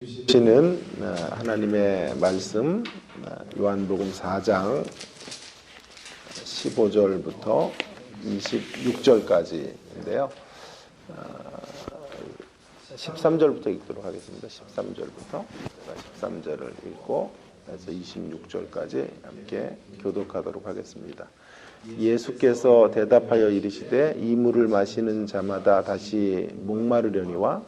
주시는 하나님의 말씀 요한복음 4장 15절부터 26절까지인데요. 13절부터 읽도록 하겠습니다. 13절부터 13절을 읽고 그래서 26절까지 함께 교독하도록 하겠습니다. 예수께서 대답하여 이르시되 이 물을 마시는 자마다 다시 목마르려니와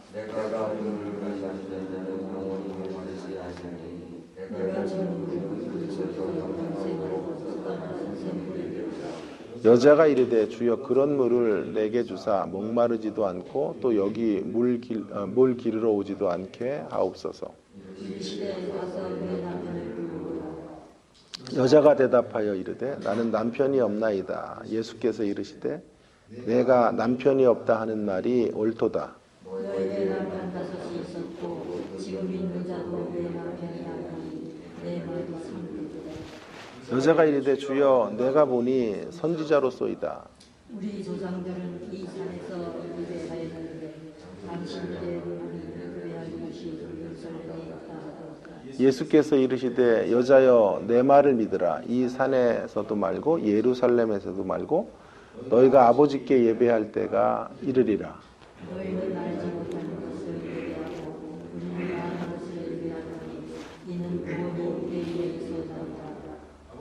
여자가 이르되 주여 그런 물을 내게 주사 목마르지도 않고 또 여기 물 기르러 오지도 않게 하옵소서. 여자가 대답하여 이르되 나는 남편이 없나이다. 예수께서 이르시되 내가 남편이 없다 하는 말이 옳도다. 너에게 남편 다섯이 있었고 지금 있는 자도 내 남편이 아니니 내 말이 참되도다. 여자가 이르되 주여 내가 보니 선지자로소이다. 우리 조상들은 이 산에서 예배하였는데 당신들의 물이 예배할 곳이 예루살렘에 있다 하더라. 예수께서 이르시되 여자여 내 말을 믿으라. 이 산에서도 말고 예루살렘에서도 말고 너희가 아버지께 예배할 때가 이르리라. 너희는 알지 못하는 것을 예배하고 우리는 아는 것을 예배하노니 이는 구원이 우리에게서나오다.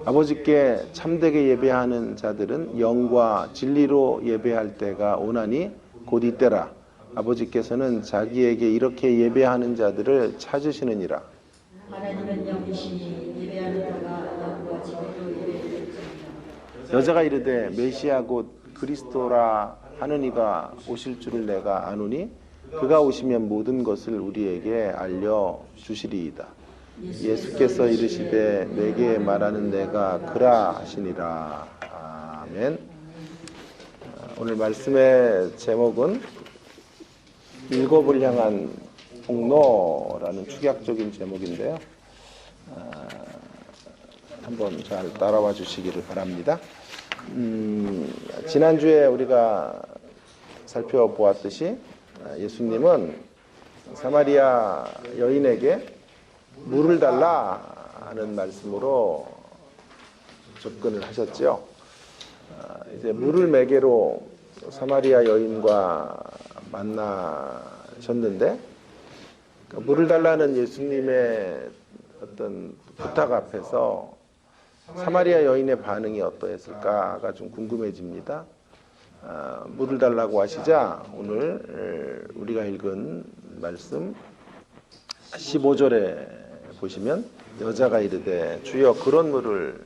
아버지께 참되게 예배하는 자들은 영과 진리로 예배할 때가 오나니 곧 이때라. 아버지께서는 자기에게 이렇게 예배하는 자들을 찾으시느니라. 하나님은 영이시니 예배하는 자가 영과 진리로 예배할지니라. 여자가 이르되 메시아 곧 그리스도라 하는 이가 오실 줄을 내가 아노니 그가 오시면 모든 것을 우리에게 알려주시리이다. 예수께서 이르시되 내게 말하는 내가 그라 하시니라. 아멘. 오늘 말씀의 제목은 일곱을 향한 폭로라는 축약적인 제목인데요. 한번 잘 따라와 주시기를 바랍니다. 지난주에 우리가 살펴보았듯이 예수님은 사마리아 여인에게 물을 달라 하는 말씀으로 접근을 하셨죠. 이제 물을 매개로 사마리아 여인과 만나셨는데 물을 달라는 예수님의 어떤 부탁 앞에서 사마리아 여인의 반응이 어떠했을까가 좀 궁금해집니다. 물을 달라고 하시자 오늘 우리가 읽은 말씀 15절에 보시면 여자가 이르되 주여 그런 물을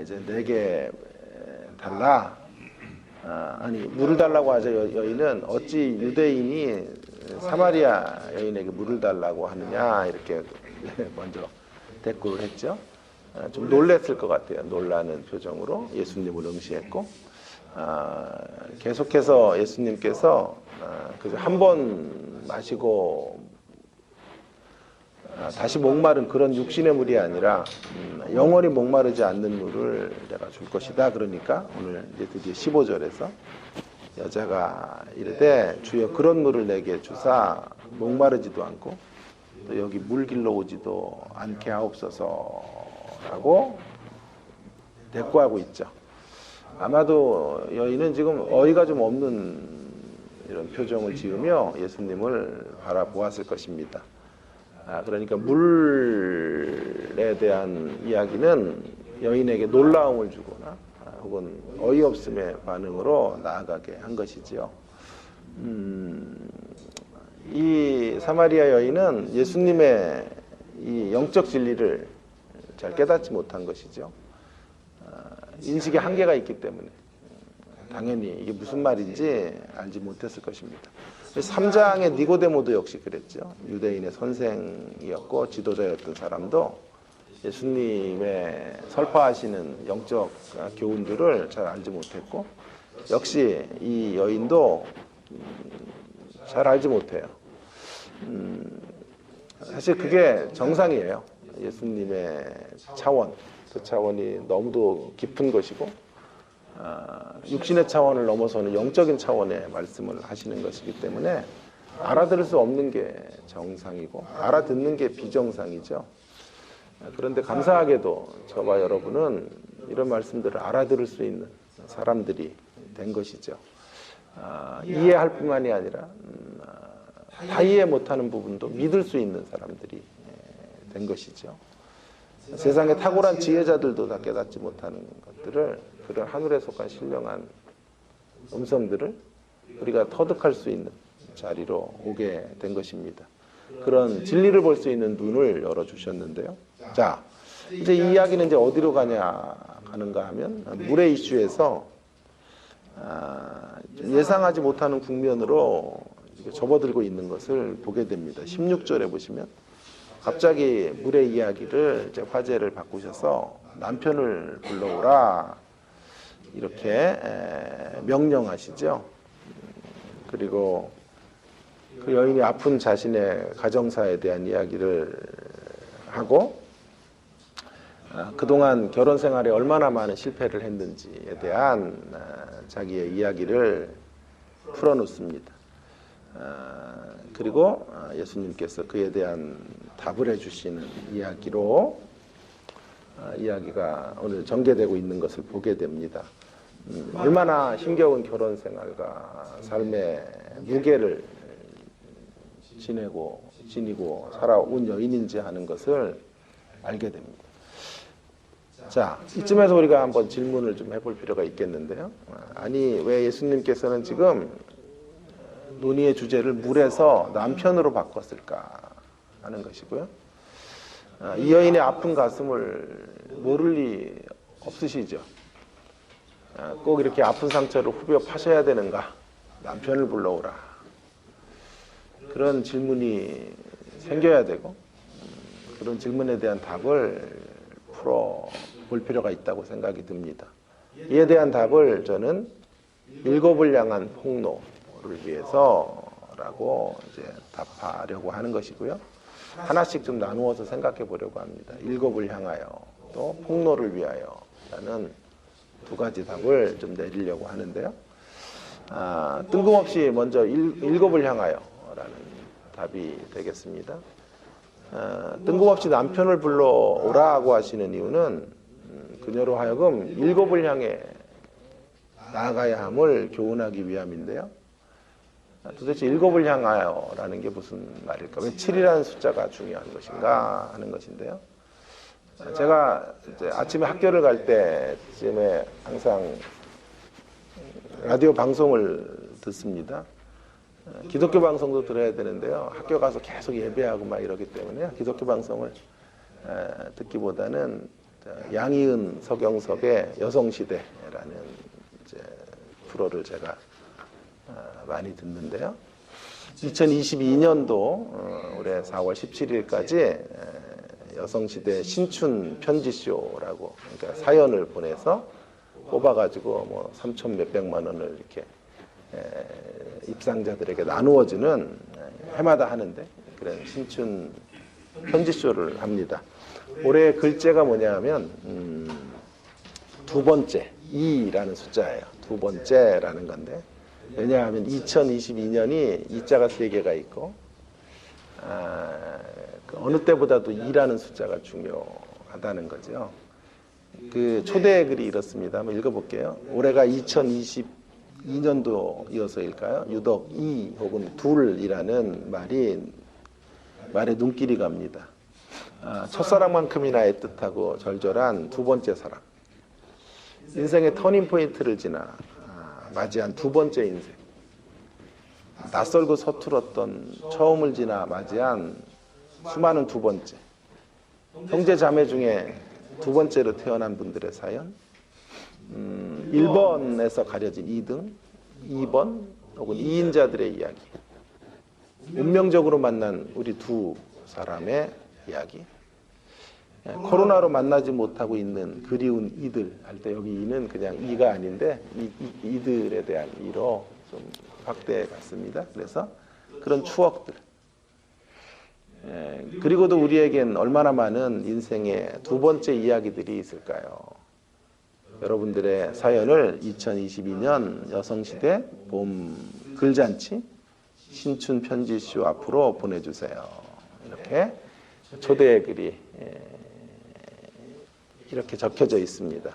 이제 내게 달라. 아니 물을 달라고 하자 여인은 어찌 유대인이 사마리아 여인에게 물을 달라고 하느냐 이렇게 먼저 대꾸를 했죠. 좀 놀랬을 것 같아요. 놀라는 표정으로 예수님을 응시했고 계속해서 예수님께서 한 번 마시고 다시 목마른 그런 육신의 물이 아니라 영원히 목마르지 않는 물을 내가 줄 것이다. 그러니까 오늘 이제 드디어 15절에서 여자가 이르되 주여 그런 물을 내게 주사 목마르지도 않고 또 여기 물 길러 오지도 않게 하옵소서라고 대꾸하고 있죠. 아마도 여인은 지금 어이가 좀 없는 이런 표정을 지으며 예수님을 바라보았을 것입니다. 그러니까 물에 대한 이야기는 여인에게 놀라움을 주거나 혹은 어이없음의 반응으로 나아가게 한 것이지요. 이 사마리아 여인은 예수님의 이 영적 진리를 잘 깨닫지 못한 것이죠. 인식에 한계가 있기 때문에 당연히 이게 무슨 말인지 알지 못했을 것입니다. 3장의 니고데모도 역시 그랬죠. 유대인의 선생이었고 지도자였던 사람도 예수님의 설파하시는 영적 교훈들을 잘 알지 못했고 역시 이 여인도 잘 알지 못해요. 사실 그게 정상이에요. 예수님의 차원, 그 차원이 너무도 깊은 것이고 육신의 차원을 넘어서는 영적인 차원의 말씀을 하시는 것이기 때문에 알아들을 수 없는 게 정상이고 알아듣는 게 비정상이죠. 그런데 감사하게도 저와 여러분은 이런 말씀들을 알아들을 수 있는 사람들이 된 것이죠. 이해할 뿐만이 아니라 다 이해 못하는 부분도 믿을 수 있는 사람들이 된 것이죠. 세상에 탁월한 지혜자들도 다 깨닫지 못하는 것들을, 그런 하늘에 속한 신령한 음성들을 우리가 터득할 수 있는 자리로 오게 된 것입니다. 그런 진리를 볼 수 있는 눈을 열어주셨는데요. 자, 이제 이 이야기는 이제 어디로 가는가 하면 물의 이슈에서 예상하지 못하는 국면으로 접어들고 있는 것을 보게 됩니다. 16절에 보시면 갑자기 물의 이야기를 이제 화제를 바꾸셔서 남편을 불러오라 이렇게 명령하시죠. 그리고 그 여인이 아픈 자신의 가정사에 대한 이야기를 하고 그동안 결혼 생활에 얼마나 많은 실패를 했는지에 대한 자기의 이야기를 풀어놓습니다. 그리고 예수님께서 그에 대한 답을 해주시는 이야기로 이야기가 오늘 전개되고 있는 것을 보게 됩니다. 얼마나 힘겨운 결혼 생활과 삶의 무게를 지니고 살아온 여인인지 하는 것을 알게 됩니다. 자, 이쯤에서 우리가 한번 질문을 좀 해볼 필요가 있겠는데요. 아니, 왜 예수님께서는 지금 논의의 주제를 물에서 남편으로 바꿨을까 하는 것이고요. 이 여인의 아픈 가슴을 모를 리 없으시죠. 꼭 이렇게 아픈 상처를 후벼 파셔야 되는가? 남편을 불러오라. 그런 질문이 생겨야 되고 그런 질문에 대한 답을 풀어볼 필요가 있다고 생각이 듭니다. 이에 대한 답을 저는 일곱을 향한 폭로를 위해서라고 이제 답하려고 하는 것이고요. 하나씩 좀 나누어서 생각해 보려고 합니다. 일곱을 향하여 또 폭로를 위하여라는 두 가지 답을 좀 내리려고 하는데요. 뜬금없이 먼저 일곱을 향하여라는 답이 되겠습니다. 뜬금없이 남편을 불러오라고 하시는 이유는 그녀로 하여금 일곱을 향해 나아가야 함을 교훈하기 위함인데요. 도대체 일곱을 향하여라는 게 무슨 말일까? 왜 7이라는 숫자가 중요한 것인가 하는 것인데요. 제가 이제 아침에 학교를 갈 때쯤에 항상 라디오 방송을 듣습니다. 기독교 방송도 들어야 되는데요. 학교 가서 계속 예배하고 막 이러기 때문에 기독교 방송을 듣기보다는 양희은 서경석의 여성시대라는 이제 프로를 제가 많이 듣는데요. 2022년도 올해 4월 17일까지 여성시대 신춘 편지쇼라고, 그러니까 사연을 보내서 뽑아가지고 뭐 3천 몇백만 원을 이렇게 입상자들에게 나누어주는 해마다 하는데 그런 신춘 편지쇼를 합니다. 올해 글제가 뭐냐면 두 번째 2라는 숫자예요. 두 번째라는 건데, 왜냐하면 2022년이 이자가 3개가 있고 어느 때보다도 2라는 숫자가 중요하다는 거죠. 그 초대 글이 이렇습니다. 한번 읽어볼게요. 올해가 2022년도이어서일까요? 유독 2 혹은 둘이라는 말에 눈길이 갑니다. 첫사랑만큼이나 애틋하고 절절한 두 번째 사랑. 인생의 터닝포인트를 지나 맞이한 두 번째 인생. 낯설고 서툴었던 처음을 지나 맞이한 수많은 두 번째. 형제 자매 중에 두 번째로 태어난 분들의 사연. 1번에서 가려진 2등, 2번 혹은 2인자들의 이야기. 운명적으로 만난 우리 두 사람의 이야기. 코로나로 만나지 못하고 있는 그리운 이들 할 때 여기 이는 그냥 이가 아닌데 이들에 대한 이로 좀 확대해 갔습니다. 그래서 그런 추억들. 그리고도 우리에겐 얼마나 많은 인생의 두 번째 이야기들이 있을까요? 여러분들의 사연을 2022년 여성시대 봄 글잔치 신춘 편지쇼 앞으로 보내주세요. 이렇게 초대 글이 이렇게 적혀져 있습니다.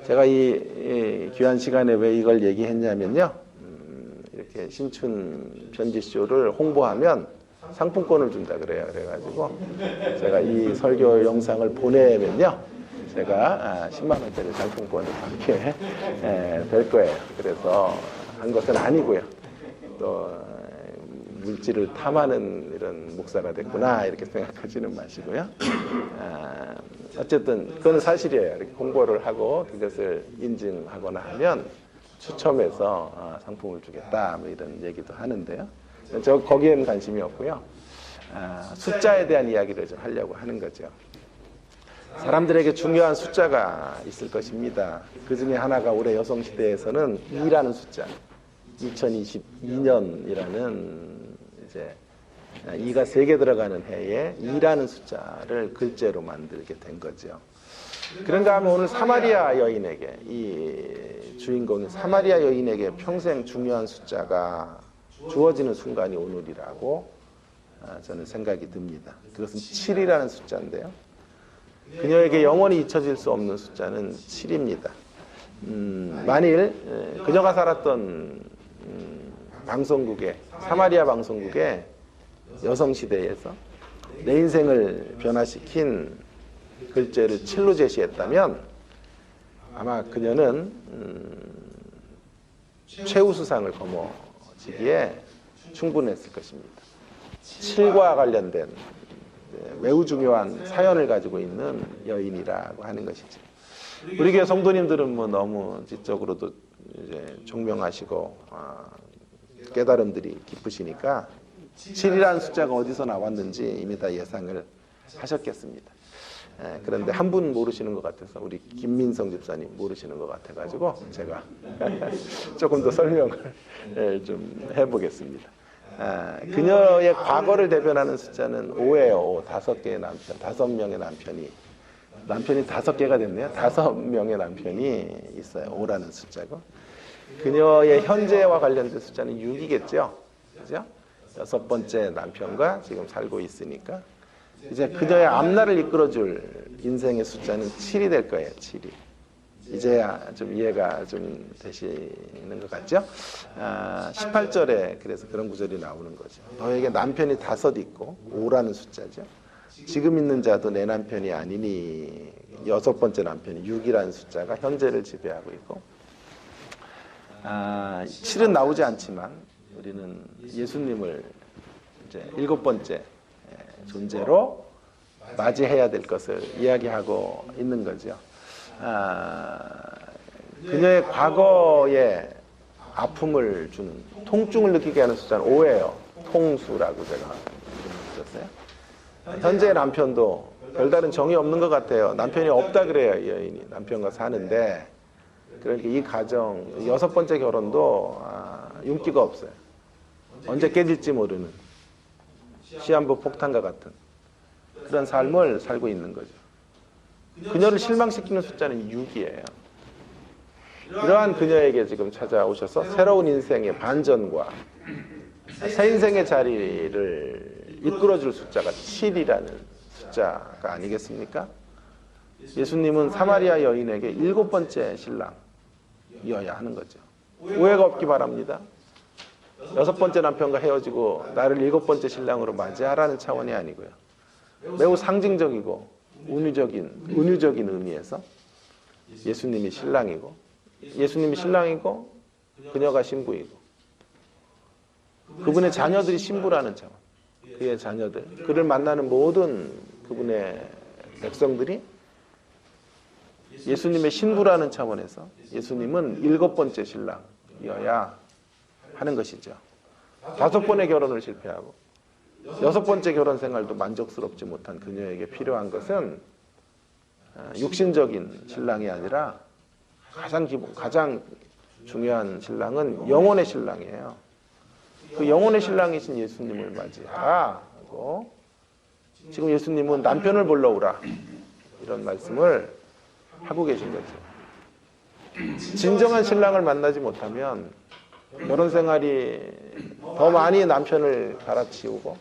제가 이 귀한 시간에 왜 이걸 얘기했냐면요. 이렇게 신춘 편지쇼를 홍보하면 상품권을 준다 그래요. 그래가지고 제가 이 설교 영상을 보내면요. 제가 10만 원짜리 상품권을 받게 될 거예요. 그래서 한 것은 아니고요. 또 물질을 탐하는 이런 목사가 됐구나 이렇게 생각하지는 마시고요. 어쨌든 그건 사실이에요. 이렇게 홍보를 하고 그것을 인증하거나 하면 추첨해서 상품을 주겠다 뭐 이런 얘기도 하는데요. 저 거기에는 관심이 없고요. 숫자에 대한 이야기를 좀 하려고 하는 거죠. 사람들에게 중요한 숫자가 있을 것입니다. 그 중에 하나가 올해 여성시대에서는 2라는 숫자, 2022년이라는 이제 2가 3개 들어가는 해에 2라는 숫자를 글자로 만들게 된 거죠. 그런가 하면 오늘 사마리아 여인에게, 이 주인공인 사마리아 여인에게 평생 중요한 숫자가 주어지는 순간이 오늘이라고 저는 생각이 듭니다. 그것은 7이라는 숫자인데요. 그녀에게 영원히 잊혀질 수 없는 숫자는 7입니다. 만일 그녀가 살았던 방송국에, 사마리아 방송국에 여성시대에서 내 인생을 변화시킨 글자를 7로 제시했다면 아마 그녀는 최우수상을 거머쥐기에 충분했을 것입니다. 7과 관련된 매우 중요한 사연을 가지고 있는 여인이라고 하는 것이죠. 우리 교회 성도님들은 뭐 너무 지적으로도 이제 총명하시고 깨달음들이 깊으시니까 7이라는 숫자가 어디서 나왔는지 이미 다 예상을 하셨겠습니다. 그런데 한 분 모르시는 것 같아서 우리 김민성 집사님 모르시는 것 같아가지고 제가 조금 더 설명을 좀 해보겠습니다. 그녀의 과거를 대변하는 숫자는 5예요. 5. 5개의 남편, 5명의 남편이 5개가 됐네요. 5명의 남편이 있어요. 5라는 숫자고. 그녀의 현재와 관련된 숫자는 6이겠죠. 그죠? 6번째 남편과 지금 살고 있으니까 이제 그녀의 앞날을 이끌어줄 인생의 숫자는 7이 될 거예요. 7이. 이제야 좀 이해가 좀 되시는 것 같죠? 18절에 그래서 그런 구절이 나오는 거죠. 너에게 남편이 5 있고 5라는 숫자죠. 지금 있는 자도 내 남편이 아니니 6번째 남편이 6이라는 숫자가 현재를 지배하고 있고 7은 나오지 않지만 우리는 예수님을 이제 7번째 존재로 맞이해야 될 것을 이야기하고 있는 거죠. 그녀의 과거에 아픔을 준 통증을 느끼게 하는 숫자는 5예요. 통수라고 제가 붙였어요. 현재 남편도 별다른 정이 없는 것 같아요. 남편이 없다 그래요. 이 여인이 남편과 사는데 그러니까 이 가정 6번째 결혼도 윤기가 없어요. 언제 깨질지 모르는 시한부 폭탄과 같은 그런 삶을 살고 있는 거죠. 그녀를 실망시키는 숫자는 6이에요. 이러한 그녀에게 지금 찾아오셔서 새로운 인생의 반전과 새 인생의 자리를 이끌어줄 숫자가 7이라는 숫자가 아니겠습니까? 예수님은 사마리아 여인에게 7번째 신랑이어야 하는 거죠. 오해가 없기 바랍니다. 6번째 남편과 헤어지고 나를 7번째 신랑으로 맞이하라는 차원이 아니고요. 매우 상징적이고 은유적인 의미에서 예수님이 신랑이고 그녀가 신부이고 그분의 자녀들이 신부라는 차원, 그의 자녀들, 그를 만나는 모든 그분의 백성들이 예수님의 신부라는 차원에서 예수님은 7번째 신랑이어야 하는 것이죠. 5번의 결혼을 실패하고 6번째 결혼 생활도 만족스럽지 못한 그녀에게 필요한 것은 육신적인 신랑이 아니라 가장 중요한 신랑은 영혼의 신랑이에요. 그 영혼의 신랑이신 예수님을 맞이하고 지금 예수님은 남편을 불러오라 이런 말씀을 하고 계신 거죠. 진정한 신랑을 만나지 못하면 결혼 생활이 더 많이 남편을 갈아치우고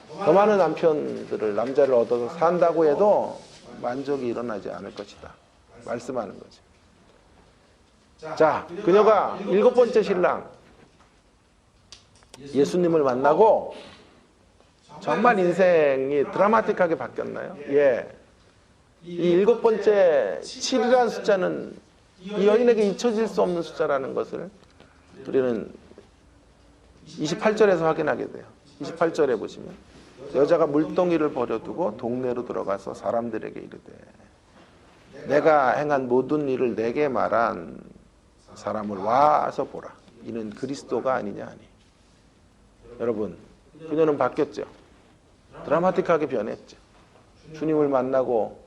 더 많은 남자를 얻어서 산다고 해도 만족이 일어나지 않을 것이다. 말씀하는 거죠. 자, 그녀가 7번째 신랑 예수님을 만나고 정말 인생이 드라마틱하게 바뀌었나요? 예. 이 7번째 7이라는 숫자는 이 여인에게 잊혀질 수 없는 숫자라는 것을 우리는 28절에서 확인하게 돼요. 28절에 보시면 여자가 물동이를 버려두고 동네로 들어가서 사람들에게 이르되 내가 행한 모든 일을 내게 말한 사람을 와서 보라. 이는 그리스도가 아니냐 하니. 여러분, 그녀는 바뀌었죠. 드라마틱하게 변했죠. 주님을 만나고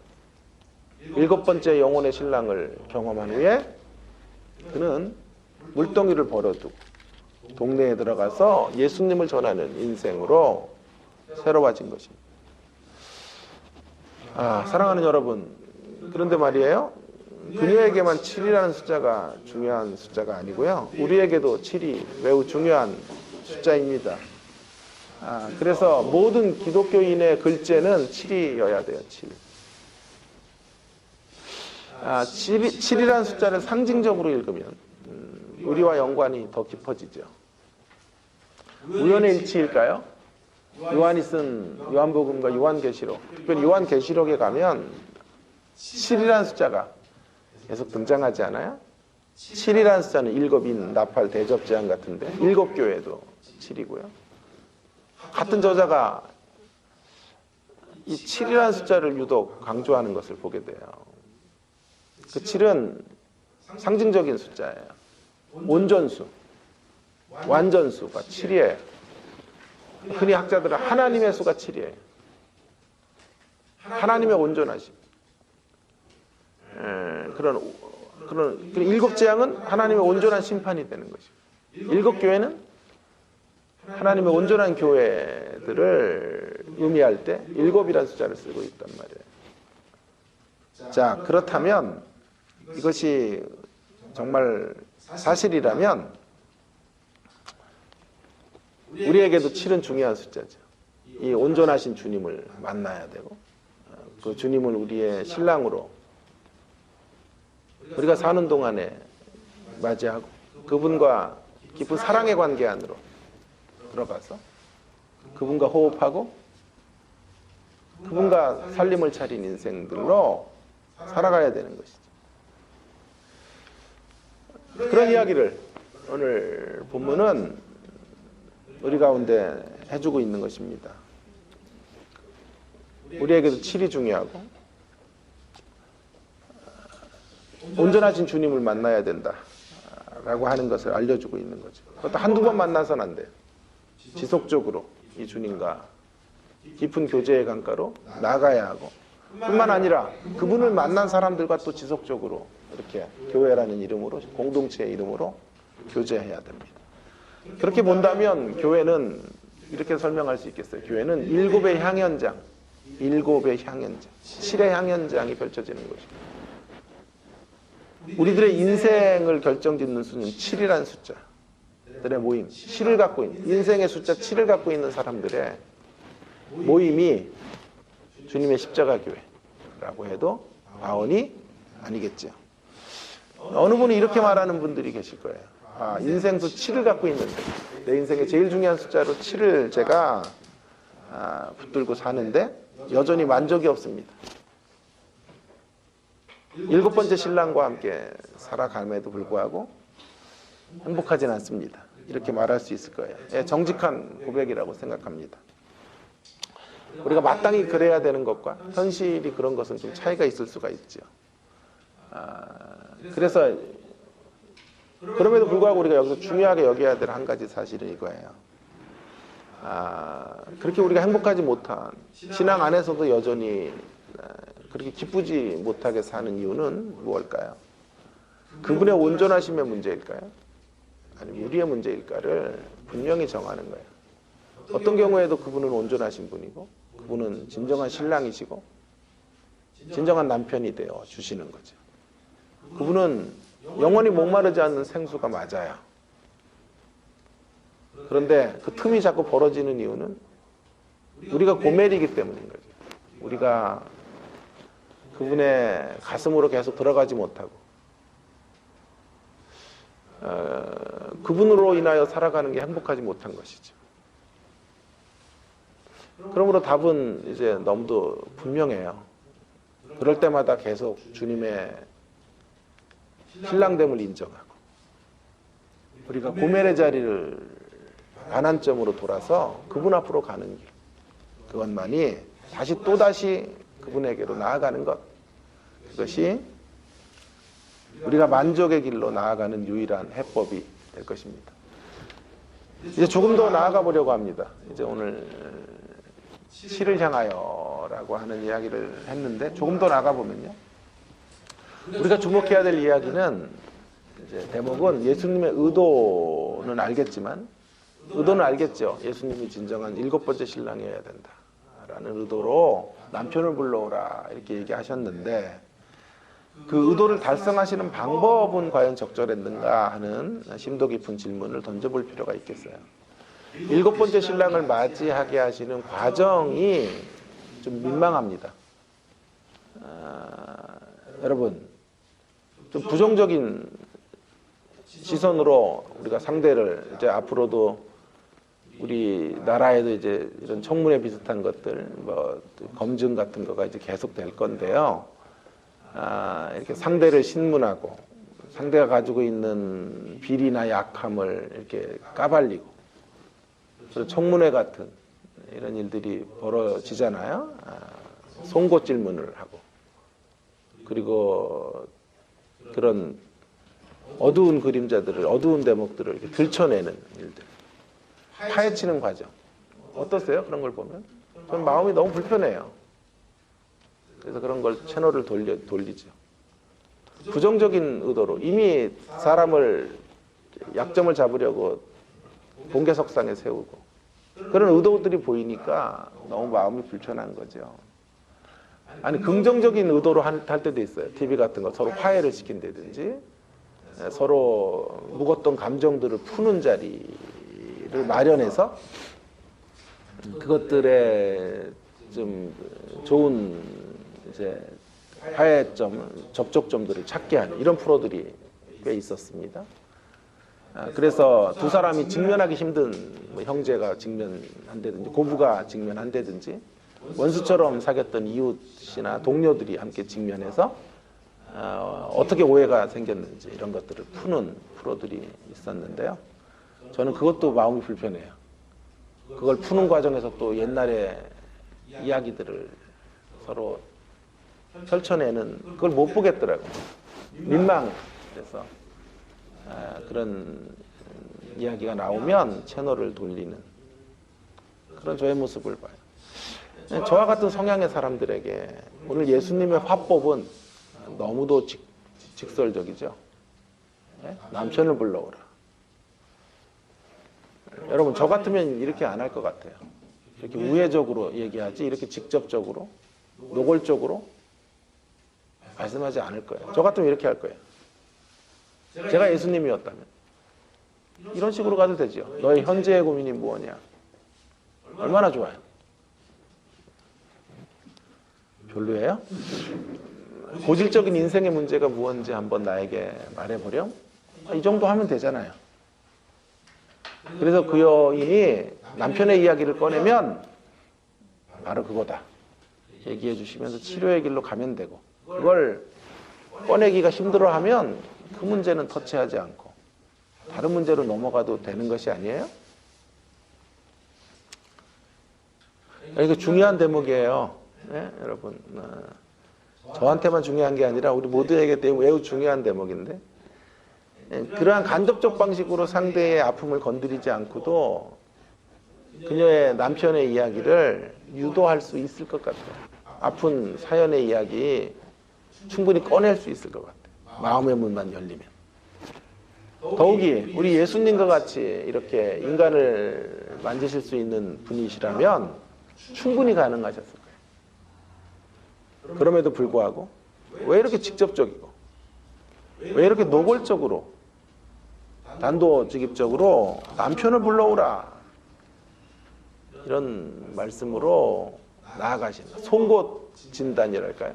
7번째 영혼의 신랑을 경험한 후에 그는 물동이를 버려두고 동네에 들어가서 예수님을 전하는 인생으로 새로워진 것입니다. 사랑하는 여러분, 그런데 말이에요. 그녀에게만 7이라는 숫자가 중요한 숫자가 아니고요. 우리에게도 7이 매우 중요한 숫자입니다. 그래서 모든 기독교인의 글자는 7이어야 돼요. 7. 7이라는 숫자를 상징적으로 읽으면 우리와 연관이 더 깊어지죠. 우연의 일치일까요? 요한이 쓴 요한복음과 요한계시록, 특별히 요한계시록에 가면 7이라는 숫자가 계속 등장하지 않아요? 7이라는 숫자는 일곱인, 나팔, 대접, 제한 같은데 일곱 교회도 7이고요. 같은 저자가 이 7이라는 숫자를 유독 강조하는 것을 보게 돼요. 그 7은 상징적인 숫자예요. 온전수, 완전수가 7이에요. 흔히 학자들은 하나님의 수가 7이에요. 하나님의 온전하심. 그런 일곱 재앙은 하나님의 온전한 심판이 되는 것이고, 일곱 교회는 하나님의 온전한 교회들을 의미할 때 일곱이라는 숫자를 쓰고 있단 말이에요. 자, 그렇다면 이것이 정말 사실이라면 우리에게도 7은 중요한 숫자죠. 이 온전하신 주님을 만나야 되고 그 주님을 우리의 신랑으로 우리가 사는 동안에 맞이하고 그분과 깊은 사랑의 관계 안으로 들어가서 그분과 호흡하고 그분과 살림을 차린 인생들로 살아가야 되는 것이죠. 그런 이야기를 오늘 본문은 우리 가운데 해주고 있는 것입니다. 우리에게도 7이 중요하고 온전하신 주님을 만나야 된다라고 하는 것을 알려주고 있는 거죠. 그것도 한두 번 만나서는 안 돼요. 지속적으로 이 주님과 깊은 교제의 강가로 나가야 하고 뿐만 아니라 그분을 만난 사람들과 또 지속적으로 이렇게 교회라는 이름으로 공동체의 이름으로 교제해야 됩니다. 그렇게 본다면 교회는 이렇게 설명할 수 있겠어요. 교회는 일곱의 향연장, 일곱의 향연장, 7의 향연장이 펼쳐지는 것입니다. 우리들의 인생을 결정짓는 수는 7이라는 숫자들의 모임, 7을 갖고 있는, 인생의 숫자 7을 갖고 있는 사람들의 모임이 주님의 십자가 교회라고 해도 과언이 아니겠죠. 어느 분이 이렇게 말하는 분들이 계실 거예요. 인생수 7을 갖고 있는데 내 인생의 제일 중요한 숫자로 7을 제가 붙들고 사는데 여전히 만족이 없습니다. 7번째 신랑과 함께 살아감에도 불구하고 행복하진 않습니다. 이렇게 말할 수 있을 거예요. 정직한 고백이라고 생각합니다. 우리가 마땅히 그래야 되는 것과 현실이 그런 것은 좀 차이가 있을 수가 있죠. 그래서 그럼에도 불구하고 우리가 여기서 중요하게 여겨야 될 한 가지 사실은 이거예요. 그렇게 우리가 행복하지 못한 신앙 안에서도 여전히 그렇게 기쁘지 못하게 사는 이유는 무엇일까요? 그분의 온전하심의 문제일까요? 아니면 우리의 문제일까를 분명히 정하는 거예요. 어떤 경우에도 그분은 온전하신 분이고 그분은 진정한 신랑이시고 진정한 남편이 되어 주시는 거죠. 그분은 영원히 목마르지 않는 생수가 맞아요. 그런데 그 틈이 자꾸 벌어지는 이유는 우리가 고멜이기 때문인 거죠. 우리가 그분의 가슴으로 계속 들어가지 못하고 그분으로 인하여 살아가는 게 행복하지 못한 것이죠. 그러므로 답은 이제 너무도 분명해요. 그럴 때마다 계속 주님의 신랑됨을 인정하고 우리가 고멜의 자리를 반환점으로 돌아서 그분 앞으로 가는 길, 그것만이 다시 또다시 그분에게로 나아가는 것, 그것이 우리가 만족의 길로 나아가는 유일한 해법이 될 것입니다. 이제 조금 더 나아가 보려고 합니다. 이제 오늘 시를 향하여라고 하는 이야기를 했는데 조금 더 나가 보면요, 우리가 주목해야 될 이야기는 이제 대목은 예수님의 의도는 알겠지만 의도는 알겠죠. 예수님이 진정한 7번째 신랑이어야 된다라는 의도로 남편을 불러오라 이렇게 얘기하셨는데 그 의도를 달성하시는 방법은 과연 적절했는가 하는 심도 깊은 질문을 던져볼 필요가 있겠어요. 7번째 신랑을 맞이하게 하시는 과정이 좀 민망합니다. 여러분, 좀 부정적인 시선으로 우리가 상대를 이제 앞으로도 우리 나라에도 이제 이런 청문회 비슷한 것들, 뭐 검증 같은 거가 이제 계속 될 건데요. 이렇게 상대를 신문하고 상대가 가지고 있는 비리나 약함을 이렇게 까발리고 그리고 청문회 같은 이런 일들이 벌어지잖아요. 송곳 질문을 하고 그리고 그런 어두운 그림자들을, 어두운 대목들을 이렇게 들춰내는 일들, 파헤치는 과정. 어떠세요? 그런 걸 보면? 전 마음이 너무 불편해요. 그래서 그런 걸 채널을 돌리죠. 부정적인 의도로 이미 사람을 약점을 잡으려고 공개석상에 세우고 그런 의도들이 보이니까 너무 마음이 불편한 거죠. 아니, 긍정적인 의도로 할 때도 있어요. TV 같은 거 서로 화해를 시킨다든지 서로 묵었던 감정들을 푸는 자리를 마련해서 그것들의 좀 좋은 이제 화해점, 접촉점들을 찾게 하는 이런 프로들이 꽤 있었습니다. 그래서 두 사람이 직면하기 힘든 뭐 형제가 직면한다든지 고부가 직면한다든지 원수처럼 사귀었던 이웃이나 동료들이 함께 직면해서 어떻게 오해가 생겼는지 이런 것들을 푸는 프로들이 있었는데요. 저는 그것도 마음이 불편해요. 그걸 푸는 과정에서 또 옛날의 이야기들을 서로 펼쳐내는 그걸 못 보겠더라고요. 민망해서 그런 이야기가 나오면 채널을 돌리는 그런 저의 모습을 봐요. 저와 같은 성향의 사람들에게 오늘 예수님의 화법은 너무도 직설적이죠. 남편을 불러오라. 여러분, 저 같으면 이렇게 안 할 것 같아요. 이렇게 우회적으로 얘기하지 이렇게 직접적으로 노골적으로 말씀하지 않을 거예요. 저 같으면 이렇게 할 거예요. 제가 예수님이었다면 이런 식으로 가도 되죠. 너의 현재의 고민이 무엇이냐? 얼마나 좋아요. 별로예요? 고질적인 인생의 문제가 무엇인지 한번 나에게 말해보렴? 이 정도 하면 되잖아요. 그래서 그 여인이 남편의 이야기를 꺼내면 바로 그거다 얘기해 주시면서 치료의 길로 가면 되고, 그걸 꺼내기가 힘들어하면 그 문제는 터치하지 않고 다른 문제로 넘어가도 되는 것이 아니에요? 이거 중요한 대목이에요. 네, 여러분. 저한테만 중요한 게 아니라 우리 모두에게 매우 중요한 대목인데, 그러한 간접적 방식으로 상대의 아픔을 건드리지 않고도 그녀의 남편의 이야기를 유도할 수 있을 것 같아요. 아픈 사연의 이야기 충분히 꺼낼 수 있을 것 같아요. 마음의 문만 열리면. 더욱이 우리 예수님과 같이 이렇게 인간을 만지실 수 있는 분이시라면 충분히 가능하셨을 거예요. 그럼에도 불구하고 왜 이렇게 직접적이고 왜 이렇게 노골적으로 단도직입적으로 남편을 불러오라 이런 말씀으로 나아가신다. 송곳 진단이랄까요?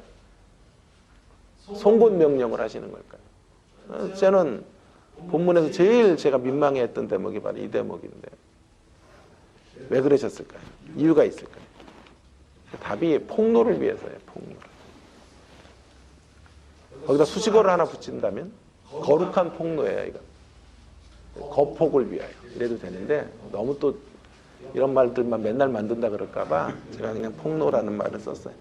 송곳 명령을 하시는 걸까요? 저는 본문에서 제일 제가 민망해했던 대목이 바로 이 대목인데 왜 그러셨을까요? 이유가 있을까요? 답이 폭로를 위해서예요. 폭로를. 거기다 수식어를 하나 붙인다면 거룩한 폭로예요. 이거 거폭을 위하여 이래도 되는데 너무 또 이런 말들만 맨날 만든다 그럴까봐 제가 그냥 폭로라는 말을 썼어요.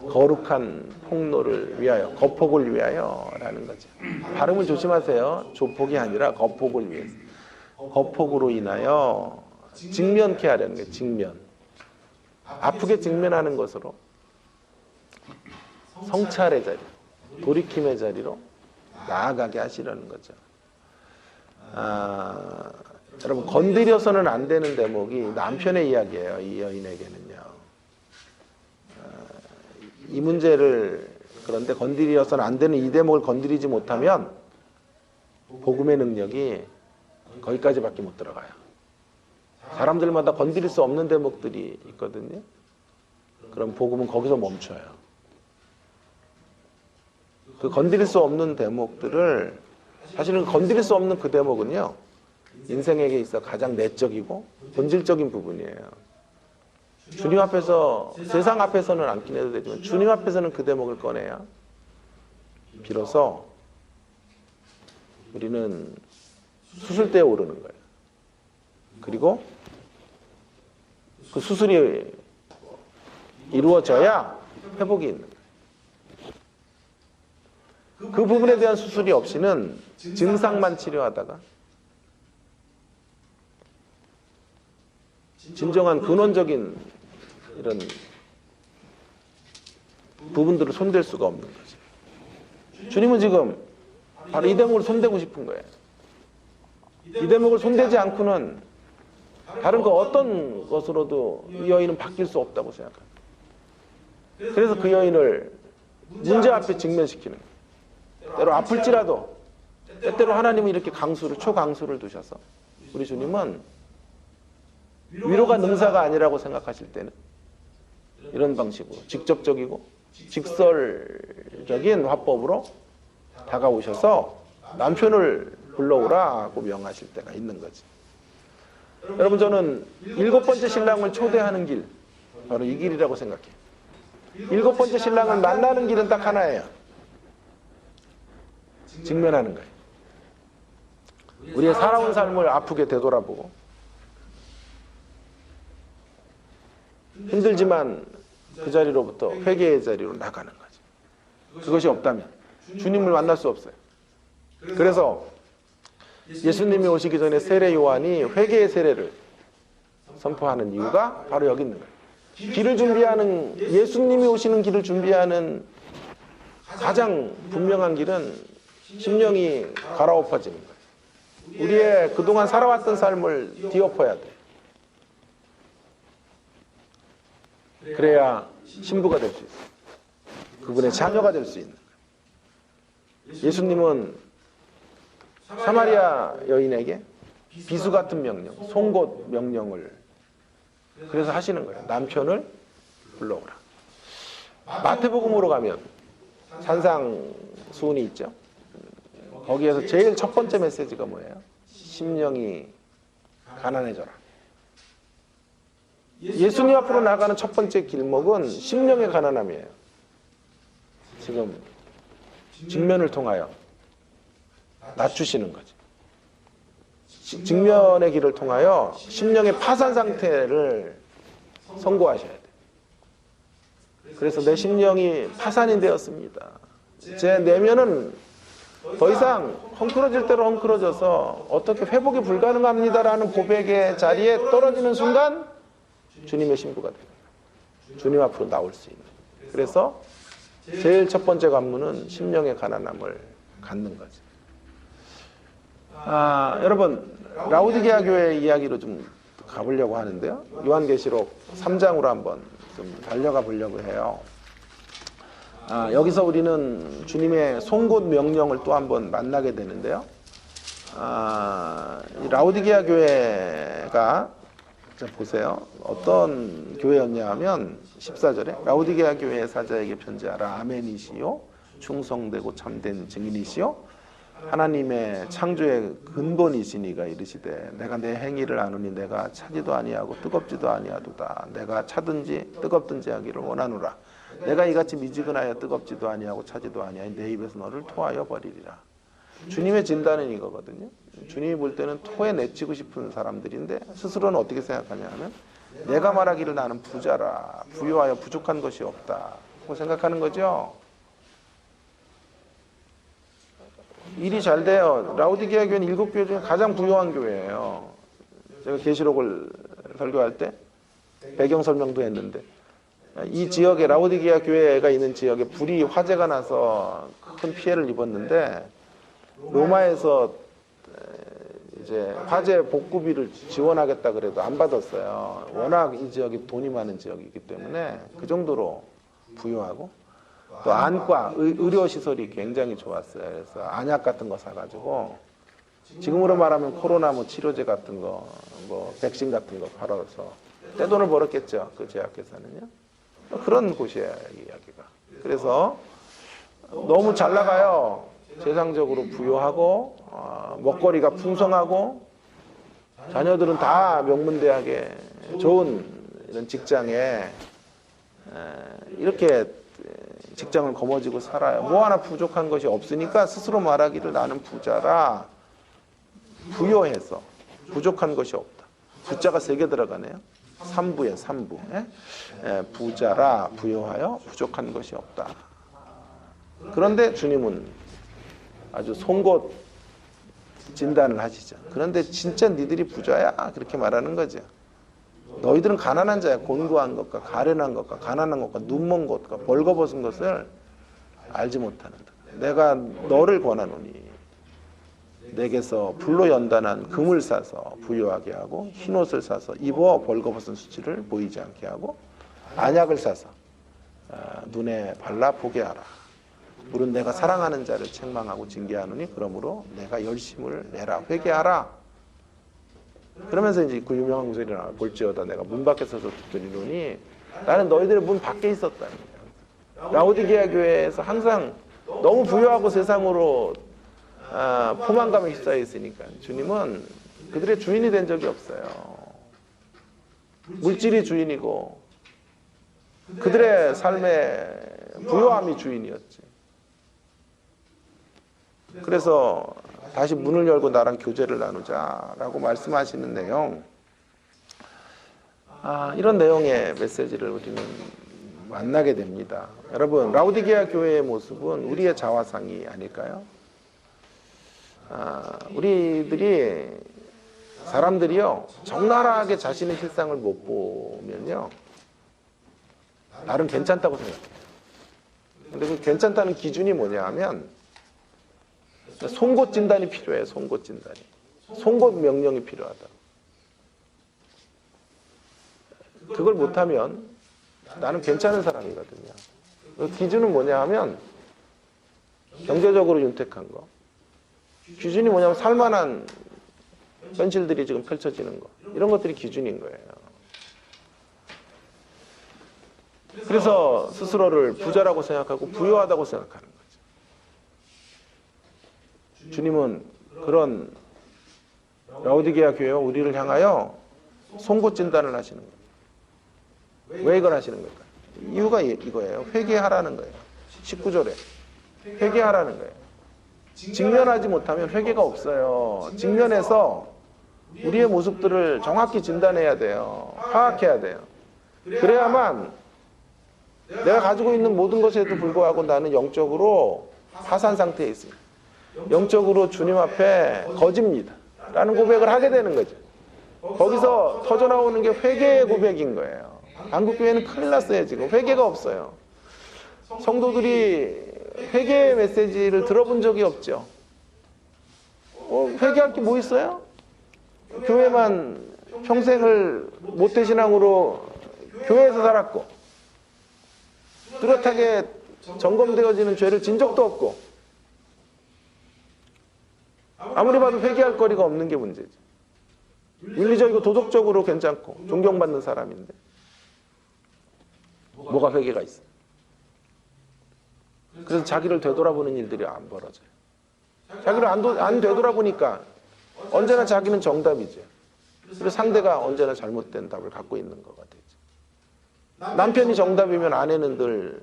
거룩한 폭로를 위하여, 거폭을 위하여라는 거죠. 발음을 조심하세요. 조폭이 아니라 거폭을 위해서. 거폭으로 인하여 직면케 하려는 거예요. 직면. 아프게 직면하는 것으로 성찰의 자리, 돌이킴의 자리로 나아가게 하시려는 거죠. 여러분 건드려서는 안 되는 대목이 남편의 이야기예요. 이 여인에게는요. 이 문제를 그런데 건드려서는 안 되는 이 대목을 건드리지 못하면 복음의 능력이 거기까지밖에 못 들어가요. 사람들마다 건드릴 수 없는 대목들이 있거든요. 그럼 복음은 거기서 멈춰요. 그 건드릴 수 없는 대목들을 사실은 건드릴 수 없는 그 대목은요. 인생에게 있어 가장 내적이고 본질적인 부분이에요. 주님 앞에서 세상 앞에서는 안 꺼내도 되지만 주님 앞에서는 그 대목을 꺼내야 비로소 우리는 수술대에 오르는 거예요. 그리고 그 수술이 이루어져야 회복이 있는 거예요. 그 부분에 대한 수술이 없이는 증상만 치료하다가 진정한 근원적인 이런 부분들을 손댈 수가 없는 거죠. 주님은 지금 바로 이 대목을 손대고 싶은 거예요. 이 대목을 손대지 않고는 다른 그 어떤 것으로도 이 여인은 바뀔 수 없다고 생각합니다. 그래서 그 여인을 문제 앞에 직면시키는 거예요. 때로 아플지라도 때때로 하나님은 이렇게 초강수를 두셔서 우리 주님은 위로가 능사가 아니라고 생각하실 때는 이런 방식으로 직접적이고 직설적인 화법으로 다가오셔서 남편을 불러오라고 명하실 때가 있는 거지. 여러분 저는 7번째 신랑을 초대하는 길 바로 이 길이라고 생각해요. 7번째 신랑을 만나는 길은 딱 하나예요. 직면하는 거예요. 우리의 살아온 삶을 아프게 되돌아보고 힘들지만 그 자리로부터 회개의 자리로 나가는 거죠. 그것이 없다면 주님을 만날 수 없어요. 그래서 예수님이 오시기 전에 세례 요한이 회개의 세례를 선포하는 이유가 바로 여기 있는 거예요. 길을 준비하는 예수님이 오시는 길을 준비하는 가장 분명한 길은 심령이 갈아엎어지는 거예요. 우리의 그동안 살아왔던 삶을 뒤엎어야 돼. 그래야 신부가 될 수 있어요. 그분의 자녀가 될 수 있는 거예요. 예수님은 사마리아 여인에게 비수 같은 명령, 송곳 명령을 그래서 하시는 거예요. 남편을 불러오라. 마태복음으로 가면 산상수훈이 있죠. 거기에서 제일 첫 번째 메시지가 뭐예요? 심령이 가난해져라. 예수님 앞으로 나가는 첫 번째 길목은 심령의 가난함이에요. 지금 직면을 통하여 낮추시는 거죠. 직면의 길을 통하여 심령의 파산 상태를 선고하셔야 돼요. 그래서 내 심령이 파산이 되었습니다. 제 내면은 더 이상 헝클어질 대로 헝클어져서 어떻게 회복이 불가능합니다라는 고백의 자리에 떨어지는 순간 주님의 신부가 됩니다. 주님 앞으로 나올 수 있는. 그래서 제일 첫 번째 관문은 심령의 가난함을 갖는 거죠. 여러분 라오디게아 교회 이야기로 좀 가보려고 하는데요. 요한계시록 3장으로 한번 좀 달려가 보려고 해요. 여기서 우리는 주님의 송곳 명령을 또 한번 만나게 되는데요. 이 라오디게아 교회가 자 보세요. 어떤 교회였냐 하면 14절에 라오디게아 교회의 사자에게 편지하라. 아멘이시요 충성되고 참된 증인이시요 하나님의 창조의 근본이시니가 이르시되 내가 내 행위를 아노니 내가 차지도 아니하고 뜨겁지도 아니하도다. 내가 차든지 뜨겁든지 하기를 원하노라. 내가 이같이 미지근하여 뜨겁지도 아니하고 차지도 아니하니 내 입에서 너를 토하여 버리리라. 주님의 진단은 이거거든요. 주님이 볼 때는 토에 내치고 싶은 사람들인데 스스로는 어떻게 생각하냐 하면 내가 말하기를 나는 부자라 부유하여 부족한 것이 없다 고 생각하는 거죠. 일이 잘 돼요. 라오디게아 교회는 7교회 중에 가장 부유한 교회예요. 제가 계시록을 설교할 때 배경 설명도 했는데 이 지역에 라오디게아 교회가 있는 지역에 불이 화재가 나서 큰 피해를 입었는데 로마에서 이제 화재 복구비를 지원하겠다 그래도 안 받았어요. 워낙 이 지역이 돈이 많은 지역이기 때문에 그 정도로 부유하고 또 안과 의료 시설이 굉장히 좋았어요. 그래서 안약 같은 거 사가지고 지금으로 말하면 코로나 뭐 치료제 같은 거, 뭐 백신 같은 거 팔아서 떼돈을 벌었겠죠. 그 제약회사는요. 그런 곳이에요, 이 이야기가. 그래서 너무 잘 나가요. 세상적으로 부유하고 먹거리가 풍성하고 자녀들은 다 명문대학에 좋은 이런 직장에 이렇게 직장을 거머쥐고 살아요. 뭐 하나 부족한 것이 없으니까 스스로 말하기를 나는 부자라 부유해서 부족한 것이 없다. 숫자가 3개 들어가네요. 3부에 3부. 부자라 부유하여 부족한 것이 없다. 그런데 주님은 아주 송곳 진단을 하시죠. 그런데 진짜 니들이 부자야? 그렇게 말하는 거죠. 너희들은 가난한 자야. 곤고한 것과 가련한 것과 가난한 것과 눈먼 것과 벌거벗은 것을 알지 못하는다. 내가 너를 권하노니 내게서 불로 연단한 금을 사서 부유하게 하고 흰옷을 사서 입어 벌거벗은 수치를 보이지 않게 하고 안약을 사서 눈에 발라 보게 하라. 물은 내가 사랑하는 자를 책망하고 징계하노니 그러므로 내가 열심을 내라. 회개하라. 그러면서 이제 그 유명한 구절이 나와. 볼지어다 내가 문 밖에 서서 듣더니노니 나는 너희들의 문 밖에 있었다는 거예요. 라오디게아 교회에서 항상 너무 부유하고 세상으로 포만감에 휩싸여 있으니까 주님은 그들의 주인이 된 적이 없어요. 물질이 주인이고 그들의 삶의 부유함이 주인이었지. 그래서 다시 문을 열고 나랑 교제를 나누자라고 말씀하시는 내용, 이런 내용의 메시지를 우리는 만나게 됩니다. 여러분, 라오디게아 교회의 모습은 우리의 자화상이 아닐까요? 우리들이 사람들이요 적나라하게 자신의 실상을 못 보면요 나름 괜찮다고 생각해요. 근데 그 괜찮다는 기준이 뭐냐 하면 송곳 진단이 필요해요. 송곳 진단이. 송곳 명령이 필요하다. 그걸 못하면 나는 괜찮은 사람이거든요. 그 기준은 뭐냐 하면 경제적으로 윤택한 거. 기준이 뭐냐면 살만한 현실들이 지금 펼쳐지는 거. 이런 것들이 기준인 거예요. 그래서 스스로를 부자라고 생각하고 부유하다고 생각하는 거죠. 주님은 그런 라오디게아 교회와 우리를 향하여 송곳 진단을 하시는 거예요. 왜 이걸 하시는 걸까요? 이유가 이거예요. 회개하라는 거예요. 19절에 회개하라는 거예요. 직면하지 못하면 회개가 없어요. 직면해서 우리의 모습들을 정확히 진단해야 돼요. 파악해야 돼요. 그래야만 내가 가지고 있는 모든 것에도 불구하고 나는 영적으로 파산 상태에 있습니다. 영적으로 주님 앞에 거짓입니다 라는 고백을 하게 되는 거죠. 거기서 터져나오는 게 회개의 고백인 거예요. 한국교회는 큰일 났어요. 지금 회개가 없어요. 성도들이 회개의 메시지를 들어본 적이 없죠. 회개할 게 뭐 있어요? 교회만 평생을 모태신앙으로 교회에서 살았고 뚜렷하게 점검되어지는 죄를 진 적도 없고 아무리 봐도 회개할 거리가 없는 게 문제지. 윤리적이고 도덕적으로 괜찮고 존경받는 사람인데 뭐가 회개가 있어. 그래서 자기를 되돌아보는 일들이 안 벌어져요. 자기를 안 되돌아보니까 언제나 자기는 정답이죠. 그리고 상대가 언제나 잘못된 답을 갖고 있는 거가 되죠. 남편이 정답이면 아내는 늘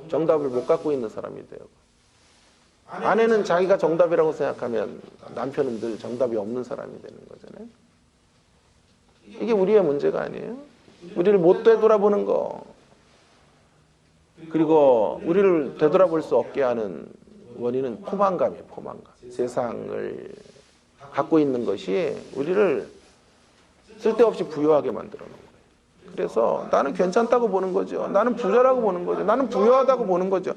정답을 못 갖고 있는 사람이 돼요. 아내는 자기가 정답이라고 생각하면 남편은 늘 정답이 없는 사람이 되는 거잖아요. 이게 우리의 문제가 아니에요. 우리를 못 되돌아보는 거, 그리고 우리를 되돌아볼 수 없게 하는 원인은 포만감이에요. 포만감. 세상을 갖고 있는 것이 우리를 쓸데없이 부유하게 만들어 놓은 거예요. 그래서 나는 괜찮다고 보는 거죠. 나는 부자라고 보는 거죠. 나는 부유하다고 보는 거죠.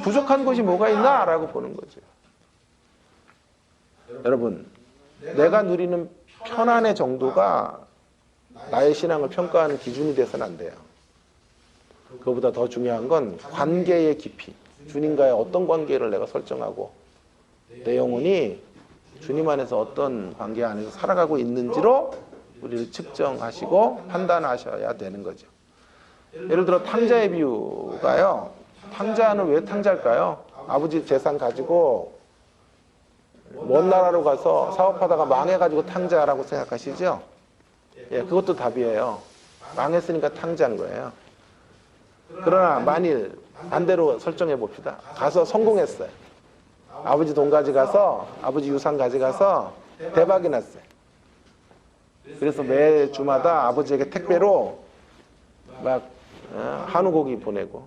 부족한 것이 뭐가 있나? 라고 보는 거죠. 여러분, 내가 누리는 편안의 정도가 나의 신앙을 평가하는 기준이 돼서는 안 돼요. 그거보다 더 중요한 건 관계의 깊이. 주님과의 어떤 관계를 내가 설정하고 내 영혼이 주님 안에서 어떤 관계 안에서 살아가고 있는지로 우리를 측정하시고 판단하셔야 되는 거죠. 예를 들어 탕자의 비유가요. 탕자는 왜 탕자일까요? 아버지 재산 가지고 먼 나라로 가서 사업하다가 망해가지고 탕자라고 생각하시죠? 예, 그것도 답이에요. 망했으니까 탕자인 거예요. 그러나 만일 반대로 설정해 봅시다. 가서 성공했어요. 아버지 돈 가져가서, 아버지 유산 가져가서 대박이 났어요. 그래서 매 주마다 아버지에게 택배로 막 한우고기 보내고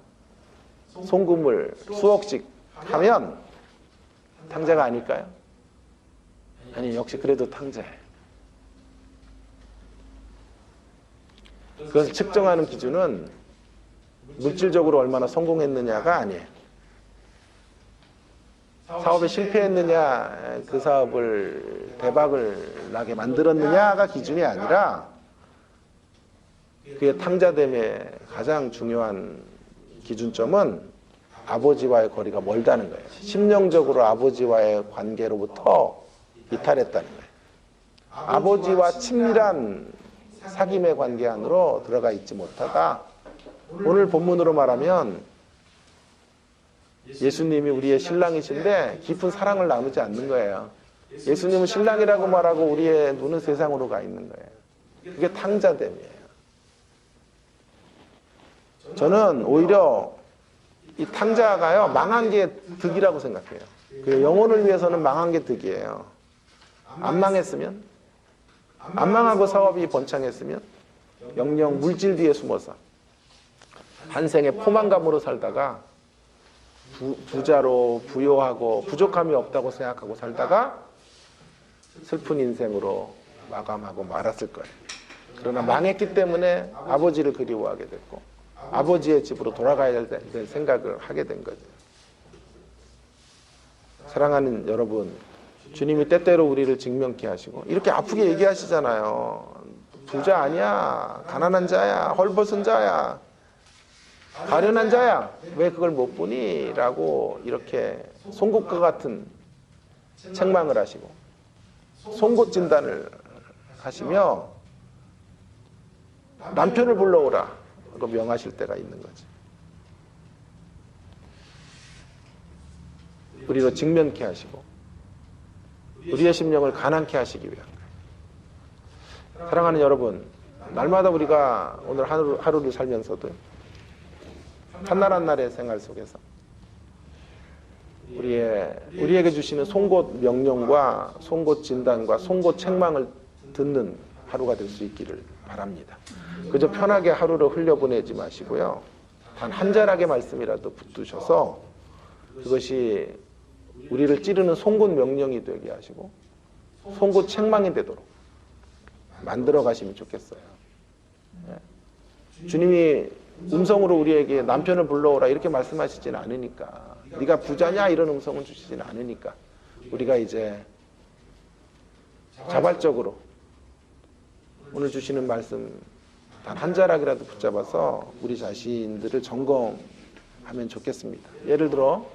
송금을 수억씩 하면 탕자가 아닐까요? 아니, 역시 그래도 탕자예요. 그것을 측정하는 기준은 물질적으로 얼마나 성공했느냐가 아니에요. 사업에 실패했느냐, 그 사업을 대박을 나게 만들었느냐가 기준이 아니라 그의 탕자됨의 가장 중요한 기준점은 아버지와의 거리가 멀다는 거예요. 심령적으로 아버지와의 관계로부터 이탈했다는 거예요. 아버지와 친밀한 사귐의 관계 안으로 들어가 있지 못하다. 오늘 본문으로 말하면 예수님이 우리의 신랑이신데 깊은 사랑을 나누지 않는 거예요. 예수님은 신랑이라고 말하고 우리의 눈은 세상으로 가 있는 거예요. 그게 탕자됨이에요. 저는 오히려 이 탕자가요, 망한 게 득이라고 생각해요. 그 영혼을 위해서는 망한 게 득이에요. 안 망했으면, 안 망하고 사업이 번창했으면 영영 물질 뒤에 숨어서 한 생의 포만감으로 살다가 부자로 부요하고 부족함이 없다고 생각하고 살다가 슬픈 인생으로 마감하고 말았을 거예요. 그러나 망했기 때문에 아버지를 그리워하게 됐고 아버지의 집으로 돌아가야 될 생각을 하게 된 거죠. 사랑하는 여러분, 주님이 때때로 우리를 직면케 하시고 이렇게 아프게 얘기하시잖아요. 부자 아니야, 가난한 자야, 헐벗은 자야, 가련한 자야, 왜 그걸 못 보니? 라고 이렇게 송곳과 같은 책망을 하시고 송곳 진단을 하시며 남편을 불러오라 고 명하실 때가 있는 거죠. 우리로 직면케 하시고 우리의 심령을 가난케 하시기 위한 거예요. 사랑하는 여러분, 날마다 우리가 오늘 하루를 살면서도 한날 날의 생활 속에서 우리에게 주시는 송곳 명령과 송곳 진단과 송곳 책망을 듣는 하루가 될 수 있기를 바랍니다. 그저 편하게 하루를 흘려보내지 마시고요. 단 한 자락의 말씀이라도 붙드셔서 그것이 우리를 찌르는 송곳 명령이 되게 하시고 송곳 책망이 되도록 만들어 가시면 좋겠어요. 주님이 음성으로 우리에게 남편을 불러오라 이렇게 말씀하시지는 않으니까, 네가 부자냐 이런 음성은 주시지는 않으니까 우리가 이제 자발적으로 오늘 주시는 말씀 단 한 자락이라도 붙잡아서 우리 자신들을 점검하면 좋겠습니다. 예를 들어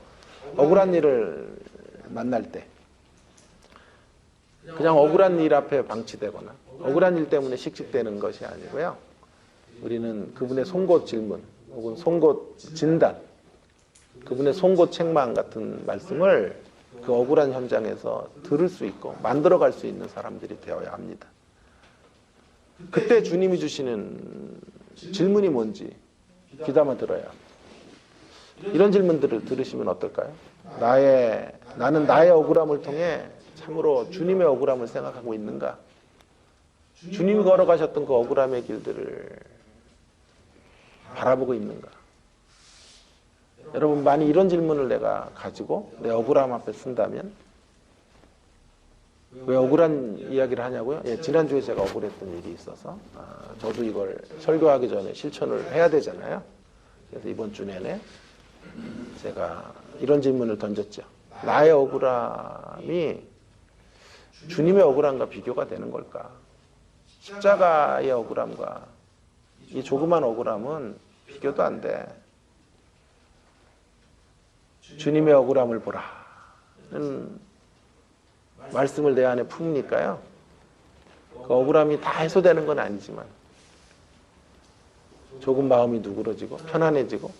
억울한 일을 만날 때 그냥 억울한 일 앞에 방치되거나 억울한 일 때문에 씩씩대는 것이 아니고요. 우리는 그분의 송곳 질문 혹은 송곳 진단, 그분의 송곳 책망 같은 말씀을 그 억울한 현장에서 들을 수 있고 만들어갈 수 있는 사람들이 되어야 합니다. 그때 주님이 주시는 질문이 뭔지 귀담아 들어야 합니다. 이런 질문들을 들으시면 어떨까요? 나는 나의 억울함을 통해 참으로 주님의 억울함을 생각하고 있는가? 주님이 걸어가셨던 그 억울함의 길들을 바라보고 있는가? 여러분, 만약 이런 질문을 내가 가지고 내 억울함 앞에 쓴다면, 왜 억울한 이야기를 하냐고요? 예, 지난주에 제가 억울했던 일이 있어서 저도 이걸 설교하기 전에 실천을 해야 되잖아요. 그래서 이번 주 내내 제가 이런 질문을 던졌죠. 나의 억울함이 주님의 억울함과 비교가 되는 걸까? 십자가의 억울함과 이 조그만 억울함은 비교도 안 돼. 주님의 억울함을 보라는 말씀을 내 안에 품으니까요. 그 억울함이 다 해소되는 건 아니지만 조금 마음이 누그러지고 편안해지고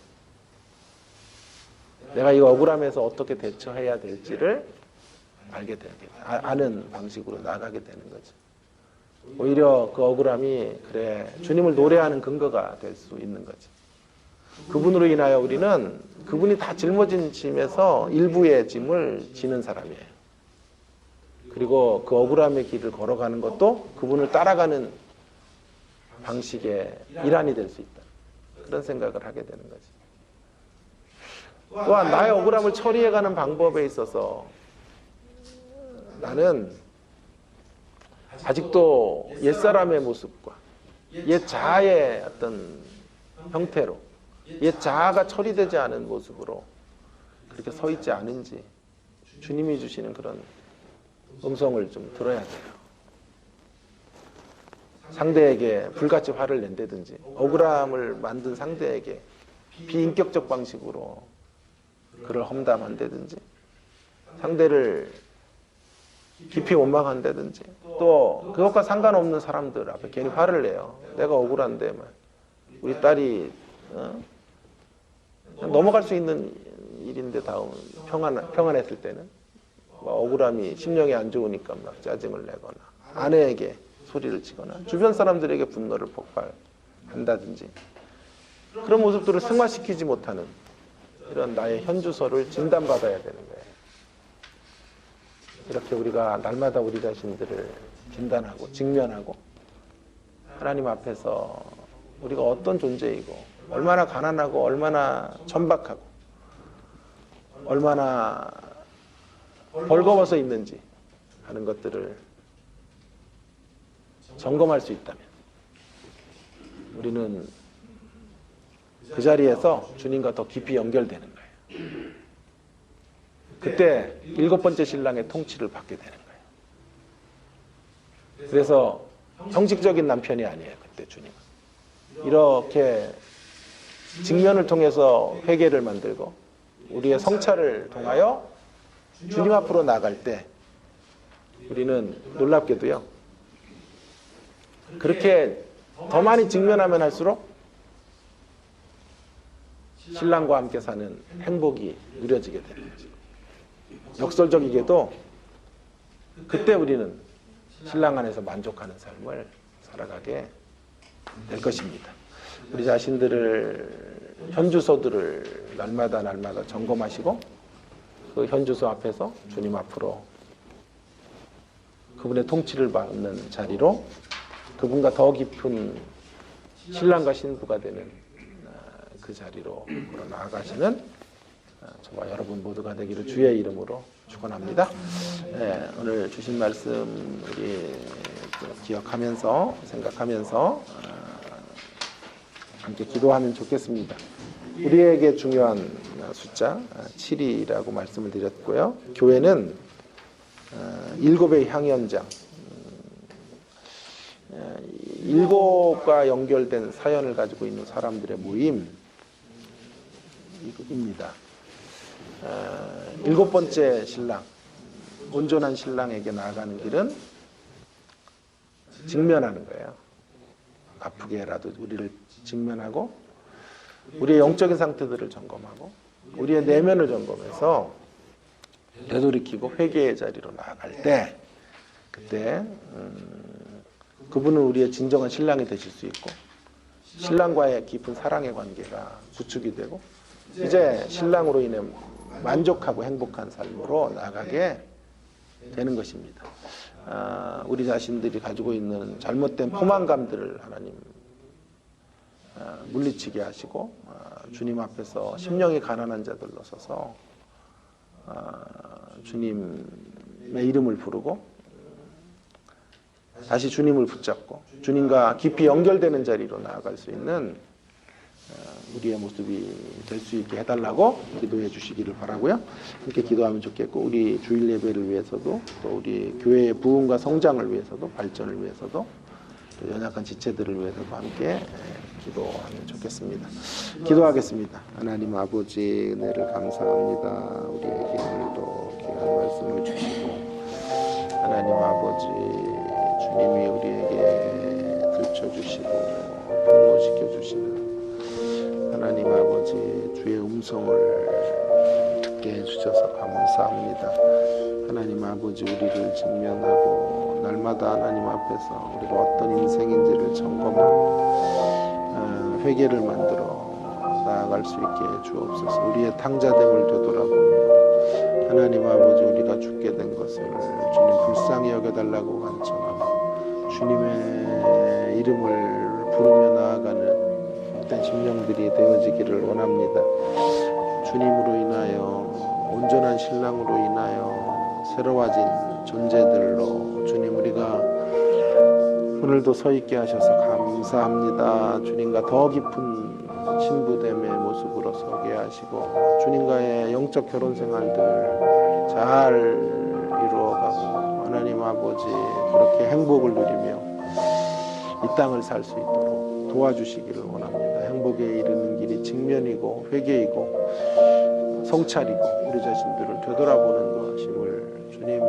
내가 이 억울함에서 어떻게 대처해야 될지를 알게 되게 아는 방식으로 나가게 되는 거죠. 오히려 그 억울함이 그래 주님을 노래하는 근거가 될 수 있는 거죠. 그분으로 인하여 우리는 그분이 다 짊어진 짐에서 일부의 짐을 지는 사람이에요. 그리고 그 억울함의 길을 걸어가는 것도 그분을 따라가는 방식의 일환이 될 수 있다. 그런 생각을 하게 되는 거죠. 또한 나의 억울함을 처리해가는 방법에 있어서 나는 아직도 옛사람의 모습과 옛 자아의 어떤 형태로 옛 자아가 처리되지 않은 모습으로 그렇게 서 있지 않은지 주님이 주시는 그런 음성을 좀 들어야 돼요. 상대에게 불같이 화를 낸다든지 억울함을 만든 상대에게 비인격적 방식으로 그를 험담한다든지 상대를 깊이 원망한다든지 또 그것과 상관없는 사람들 앞에 괜히 화를 내요. 내가 억울한데 우리 딸이 넘어갈 수 있는 일인데 다음 평안했을 때는 억울함이 심령이 안 좋으니까 막 짜증을 내거나 아내에게 소리를 치거나 주변 사람들에게 분노를 폭발한다든지 그런 모습들을 승화시키지 못하는 이런 나의 현주소를 진단받아야 되는 거예요. 이렇게 우리가 날마다 우리 자신들을 진단하고 직면하고 하나님 앞에서 우리가 어떤 존재이고 얼마나 가난하고 얼마나 천박하고 얼마나 벌거워서 있는지 하는 것들을 점검할 수 있다면 우리는 그 자리에서 주님과 더 깊이 연결되는 거예요. 그때 7번째 신랑의 통치를 받게 되는 거예요. 그래서 형식적인 남편이 아니에요. 그때 주님은. 이렇게 직면을 통해서 회개를 만들고 우리의 성찰을 통하여 주님 앞으로 나갈 때 우리는 놀랍게도요. 그렇게 더 많이 직면하면 할수록 신랑과 함께 사는 행복이 누려지게 되는 거죠. 역설적이게도 그때 우리는 신랑 안에서 만족하는 삶을 살아가게 될 것입니다. 우리 자신들을 현주소들을 날마다 점검하시고 그 현주소 앞에서 주님 앞으로 그분의 통치를 받는 자리로 그분과 더 깊은 신랑과 신부가 되는 그 자리로 나아가시는 저와 여러분 모두가 되기를 주의 이름으로 축원합니다. 네, 오늘 주신 말씀 우리 기억하면서 생각하면서 함께 기도하면 좋겠습니다. 우리에게 중요한 숫자 7이라고 말씀을 드렸고요. 교회는 7의 향연장 7과 연결된 사연을 가지고 있는 사람들의 모임입니다. 7번째 신랑 온전한 신랑에게 나아가는 길은 직면하는 거예요. 아프게라도 우리를 직면하고 우리의 영적인 상태들을 점검하고 우리의 내면을 점검해서 되돌이키고 회개의 자리로 나아갈 때 그때 그분은 우리의 진정한 신랑이 되실 수 있고 신랑과의 깊은 사랑의 관계가 구축이 되고 이제 신랑으로 인해 만족하고 행복한 삶으로 나아가게 되는 것입니다. 우리 자신들이 가지고 있는 잘못된 포만감들을 하나님 물리치게 하시고 주님 앞에서 심령이 가난한 자들로 서서 주님의 이름을 부르고 다시 주님을 붙잡고 주님과 깊이 연결되는 자리로 나아갈 수 있는 우리의 모습이 될 수 있게 해달라고 기도해 주시기를 바라고요. 이렇게 기도하면 좋겠고 우리 주일 예배를 위해서도 또 우리 교회의 부흥과 성장을 위해서도 발전을 위해서도 또 연약한 지체들을 위해서도 함께 기도하면 좋겠습니다. 기도하겠습니다. 하나님 아버지 은혜를 감사합니다. 우리에게 오늘도 귀한 말씀을 주시고 하나님 아버지 주님이 우리에게 들춰주시고 변호시켜 주시는 하나님 아버지 주의 음성을 듣게 해주셔서 감사합니다. 하나님 아버지 우리를 직면하고 날마다 하나님 앞에서 우리가 어떤 인생인지를 점검하고 회개를 만들어 나아갈 수 있게 주옵소서. 우리의 탕자됨을 되돌아보며 하나님 아버지 우리가 죽게 된 것을 주님 불쌍히 여겨달라고 간청하고 주님의 이름을 부르며 나아가는 복된 심령들이 되어지기를 원합니다. 주님으로 인하여 온전한 신랑으로 인하여 새로워진 존재들로 주님 우리가 오늘도 서 있게 하셔서 감사합니다. 주님과 더 깊은 신부됨의 모습으로 서게 하시고 주님과의 영적 결혼 생활들 잘 이루어가고 하나님 아버지 그렇게 행복을 누리며 이 땅을 살 수 있도록 도와주시기를 원합니다. 행복에 이르는 길이 직면이고 회개이고 성찰이고 우리 자신들을 되돌아보는 것임을 주님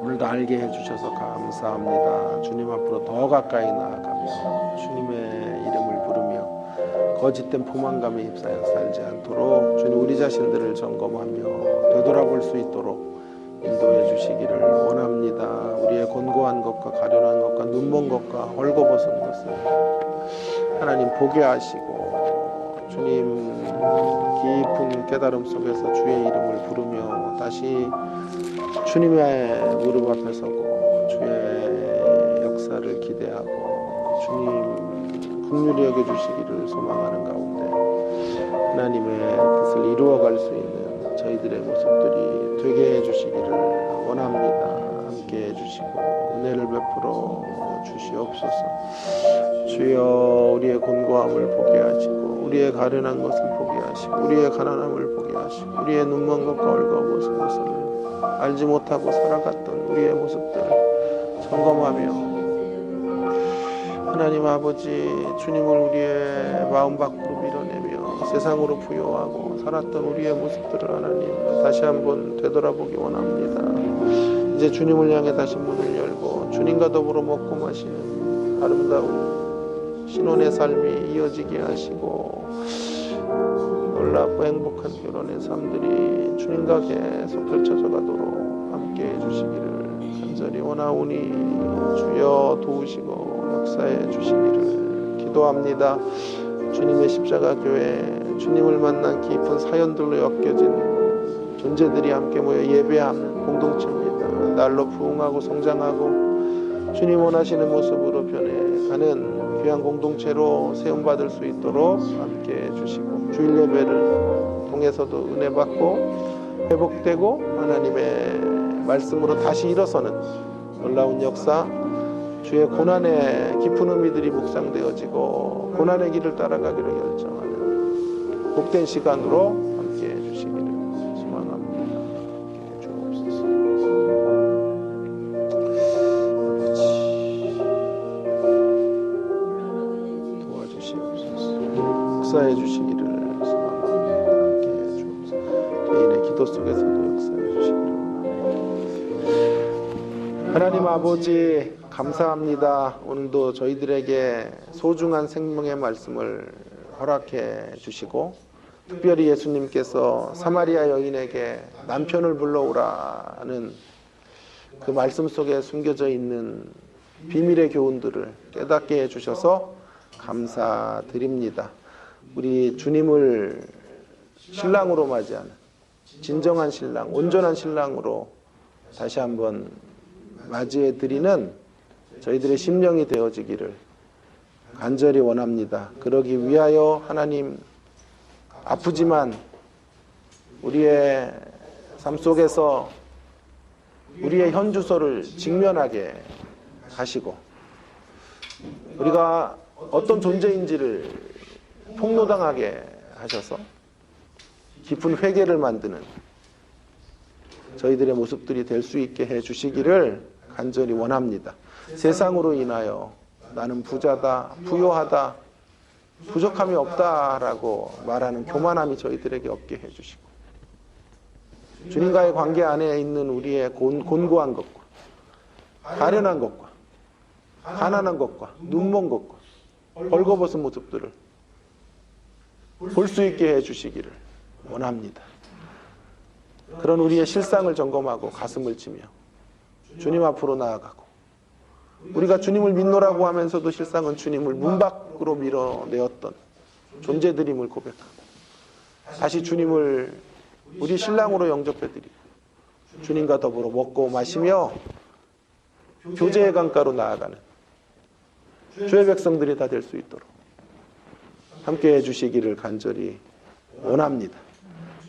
오늘도 알게 해주셔서 감사합니다. 주님 앞으로 더 가까이 나아가며 주님의 이름을 부르며 거짓된 포만감에 휩싸여 살지 않도록 주님 우리 자신들을 점검하며 되돌아볼 수 있도록 인도해 주시기를 원합니다. 우리의 곤고한 것과 가련한 것과 눈먼 것과 헐거벗은 것을 하나님 보게 하시고 주님 깊은 깨달음 속에서 주의 이름을 부르며 다시 주님의 무릎 앞에 서고 주의 역사를 기대하고 주님 긍휼히 여겨주시기를 소망하는 가운데 하나님의 뜻을 이루어갈 수 있는 저희들의 모습들이 되게 해주시기를 원합니다. 함께 해주시고 은혜를 베풀어 주시옵소서. 주여 우리의 곤고함을 보게 하시고 우리의 가련한 것을 보게 하시고 우리의 가난함을 보게 하시고 우리의 눈먼 것과 헐거벗은 것을 알지 못하고 살아갔던 우리의 모습들을 점검하며 하나님 아버지 주님을 우리의 마음 밖으로 밀어내며 세상으로 부여하고 살았던 우리의 모습들을 하나님 다시 한번 되돌아보기 원합니다. 이제 주님을 향해 다시 문을 열고 주님과 더불어 먹고 마시는 아름다운 신혼의 삶이 이어지게 하시고 놀랍고 행복한 결혼의 삶들이 주님과 계속 펼쳐져 가도록 함께 해주시기를 간절히 원하오니 주여 도우시고 역사해 주시기를 기도합니다. 주님의 십자가 교회 주님을 만난 깊은 사연들로 엮여진 존재들이 함께 모여 예배하는 공동체입니다. 날로 부흥하고 성장하고 주님 원하시는 모습으로 변해가는 귀한 공동체로 세움받을 수 있도록 함께 해주시고 주일 예배를 통해서도 은혜 받고 회복되고 하나님의 말씀으로 다시 일어서는 놀라운 역사 주의 고난의 깊은 의미들이 묵상되어지고 고난의 길을 따라가기로 결정하는 복된 시간으로 함께 해주시기를 소망합니다. 함께 주옵소서. 아버지 도와주시옵소서. 역사해 주시기를 소망합니다. 함께 해주옵소서. 개인의 기도 속에서도 역사해 주시기를 원합니다. 하나님 아버지 감사합니다. 오늘도 저희들에게 소중한 생명의 말씀을 허락해 주시고 특별히 예수님께서 사마리아 여인에게 남편을 불러오라는 그 말씀 속에 숨겨져 있는 비밀의 교훈들을 깨닫게 해주셔서 감사드립니다. 우리 주님을 신랑으로 맞이하는 진정한 신랑, 온전한 신랑으로 다시 한번 맞이해 드리는 저희들의 심령이 되어지기를 간절히 원합니다. 그러기 위하여 하나님 아프지만 우리의 삶 속에서 우리의 현주소를 직면하게 하시고 우리가 어떤 존재인지를 폭로당하게 하셔서 깊은 회개를 만드는 저희들의 모습들이 될 수 있게 해주시기를 간절히 원합니다. 세상으로 인하여 나는 부자다, 부요하다, 부족함이 없다라고 말하는 교만함이 저희들에게 없게 해주시고 주님과의 관계 안에 있는 우리의 곤고한 것과 가련한 것과 가난한 것과 눈먼 것과 벌거벗은 모습들을 볼 수 있게 해주시기를 원합니다. 그런 우리의 실상을 점검하고 가슴을 치며 주님 앞으로 나아가고 우리가 주님을 믿노라고 하면서도 실상은 주님을 문 밖으로 밀어내었던 존재들임을 고백하고 다시 주님을 우리 신랑으로 영접해드리고 주님과 더불어 먹고 마시며 교제의 강가로 나아가는 주의 백성들이 다 될 수 있도록 함께 해주시기를 간절히 원합니다.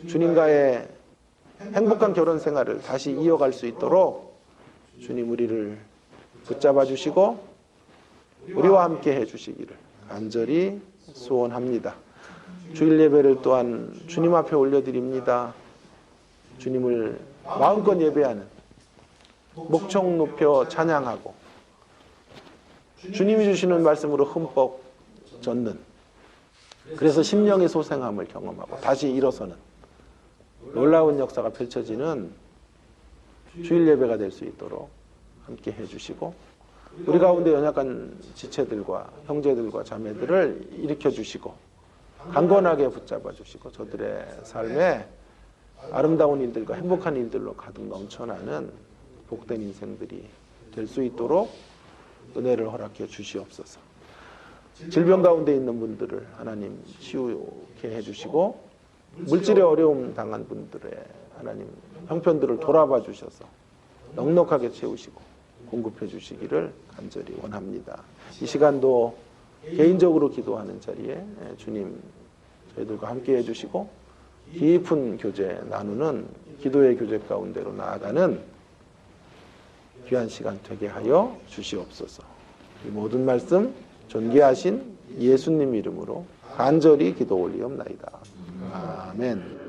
주님과의 행복한 결혼 생활을 다시 이어갈 수 있도록 주님 우리를 붙잡아 주시고 우리와 함께 해주시기를 간절히 소원합니다. 주일 예배를 또한 주님 앞에 올려드립니다. 주님을 마음껏 예배하는 목청 높여 찬양하고 주님이 주시는 말씀으로 흠뻑 젖는 그래서 심령의 소생함을 경험하고 다시 일어서는 놀라운 역사가 펼쳐지는 주일 예배가 될 수 있도록 함께 해주시고 우리 가운데 연약한 지체들과 형제들과 자매들을 일으켜 주시고 강건하게 붙잡아 주시고 저들의 삶에 아름다운 일들과 행복한 일들로 가득 넘쳐나는 복된 인생들이 될 수 있도록 은혜를 허락해 주시옵소서. 질병 가운데 있는 분들을 하나님 치유케 해주시고 물질의 어려움 당한 분들의 하나님 형편들을 돌아봐 주셔서 넉넉하게 채우시고 공급해 주시기를 간절히 원합니다. 이 시간도 개인적으로 기도하는 자리에 주님 저희들과 함께 해주시고 깊은 교제 나누는 기도의 교제 가운데로 나아가는 귀한 시간 되게 하여 주시옵소서. 이 모든 말씀 존귀하신 예수님 이름으로 간절히 기도 올리옵나이다. 아멘.